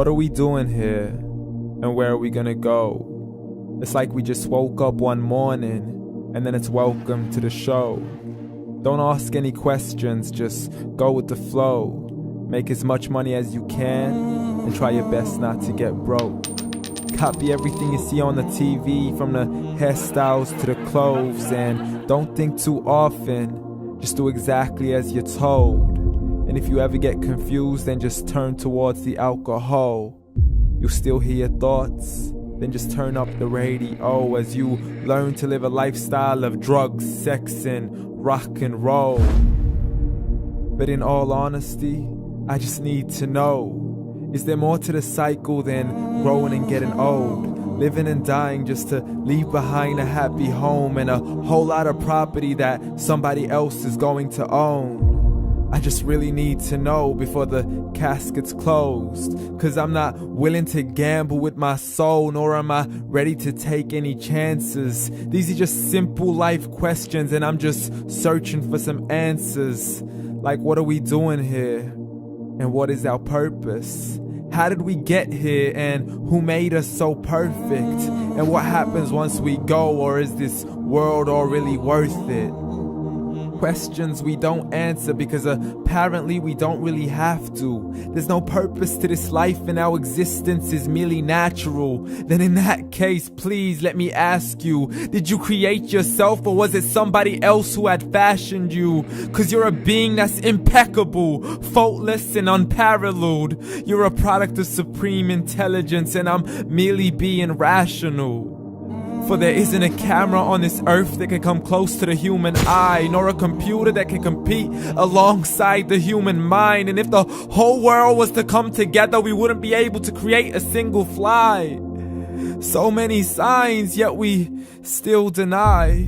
What are we doing here? And where are we gonna go? It's like we just woke up one morning and then it's welcome to the show. Don't ask any questions, just go with the flow. Make as much money as you can and try your best not to get broke. Copy everything you see on the TV, from the hairstyles to the clothes, and don't think too often, just do exactly as you're told. And if you ever get confused, then just turn towards the alcohol. You'll still hear your thoughts, then just turn up the radio as you learn to live a lifestyle of drugs, sex, and rock and roll. But in all honesty, I just need to know, is there more to the cycle than growing and getting old? Living and dying just to leave behind a happy home and a whole lot of property that somebody else is going to own. I just really need to know before the casket's closed, 'cause I'm not willing to gamble with my soul, nor am I ready to take any chances. These are just simple life questions and I'm just searching for some answers. Like, what are we doing here? And what is our purpose? How did we get here, and who made us so perfect? And what happens once we go, or is this world all really worth it? Questions we don't answer because apparently we don't really have to. There's no purpose to this life and our existence is merely natural. Then in that case, please let me ask you, did you create yourself, or was it somebody else who had fashioned you? 'Cause you're a being that's impeccable, faultless and unparalleled. You're a product of supreme intelligence and I'm merely being rational. For there isn't a camera on this earth that can come close to the human eye, nor a computer that can compete alongside the human mind. And if the whole world was to come together, we wouldn't be able to create a single fly. So many signs, yet we still deny.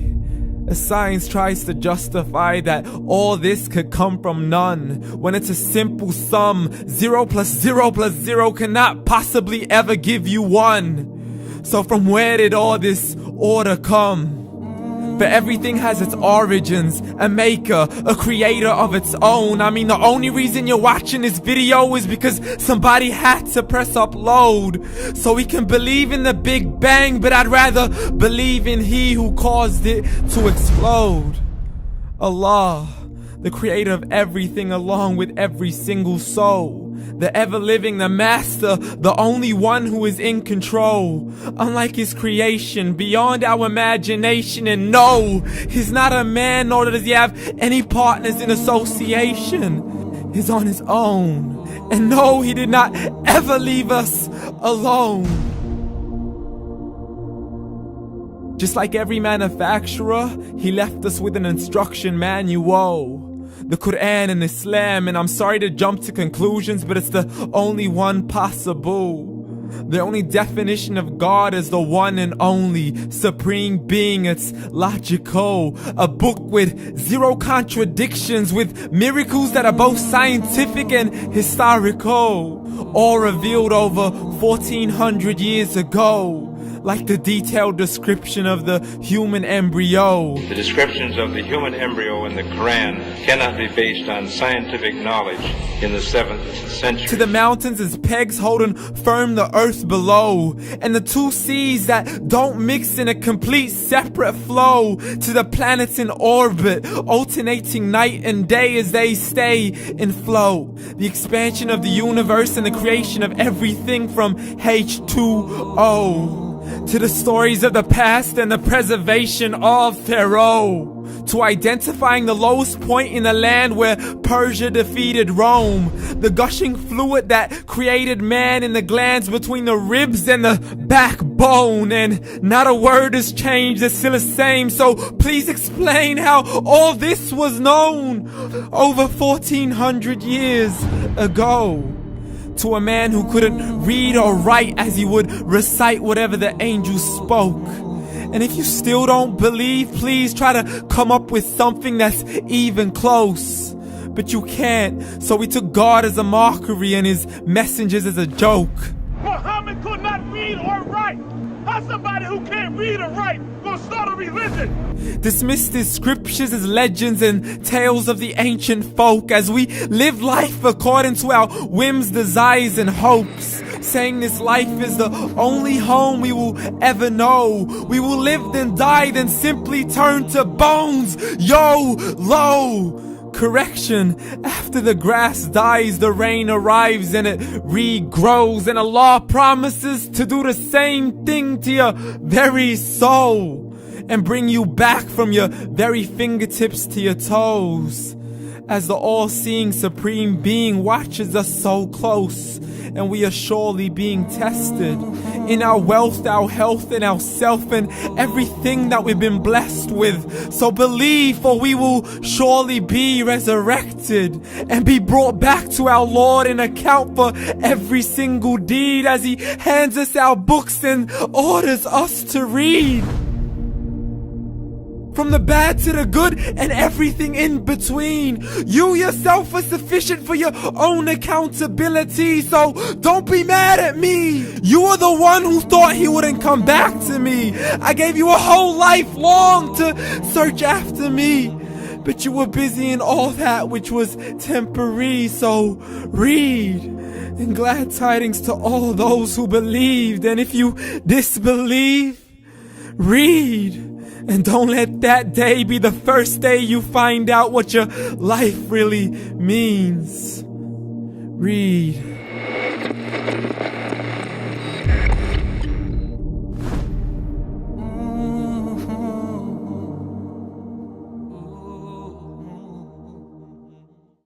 As science tries to justify that all this could come from none, when it's a simple sum. 0 plus 0 plus 0 cannot possibly ever give you 1. So from where did all this order come? For everything has its origins, a maker, a creator of its own. I mean, the only reason you're watching this video is because somebody had to press upload. So we can believe in the Big Bang, but I'd rather believe in He who caused it to explode. Allah, the creator of everything along with every single soul. The ever-living, the master, the only one who is in control. Unlike his creation, beyond our imagination. And no, he's not a man, nor does he have any partners in association. He's on his own. And no, he did not ever leave us alone. Just like every manufacturer, he left us with an instruction manual. The Quran and Islam, and I'm sorry to jump to conclusions, but it's the only one possible. The only definition of God is the one and only supreme being. It's logical, a book with 0 contradictions, with miracles that are both scientific and historical, all revealed over 1400 years ago. Like the detailed description of the human embryo. The descriptions of the human embryo in the Quran cannot be based on scientific knowledge in the 7th century. To the mountains as pegs holding firm the earth below, and the 2 seas that don't mix in a complete separate flow. To the planets in orbit, alternating night and day as they stay in flow. The expansion of the universe and the creation of everything from H2O. To the stories of the past and the preservation of Pharaoh. To identifying the lowest point in the land where Persia defeated Rome. The gushing fluid that created man in the glands between the ribs and the backbone. And not a word has changed, it's still the same. So please explain how all this was known over 1400 years ago. To a man who couldn't read or write, as he would recite whatever the angels spoke. And if you still don't believe, please try to come up with something that's even close. But you can't, so we took God as a mockery and his messengers as a joke. Muhammad could not read or write. How's somebody who can't read or write gonna start a religion? Dismissed his scriptures as legends and tales of the ancient folk, as we live life according to our whims, desires, and hopes. saying this life is the only home we will ever know. We will live then die, then simply turn to bones. YOLO! Correction, after the grass dies, the rain arrives and it regrows, and Allah promises to do the same thing to your very soul and bring you back from your very fingertips to your toes, as the all-seeing supreme being watches us so close, and we are surely being tested in our wealth, our health, and our self, and everything that we've been blessed with. So believe, for we will surely be resurrected and be brought back to our Lord and account for every single deed, as He hands us our books and orders us to read. From the bad to the good and everything in between. You yourself are sufficient for your own accountability, so don't be mad at me. You are the one who thought He wouldn't come back to me. I gave you a whole life long to search after me, but you were busy in all that which was temporary. So read, and glad tidings to all those who believed. And if you disbelieve, read. And don't let that day be the first day you find out what your life really means. Read.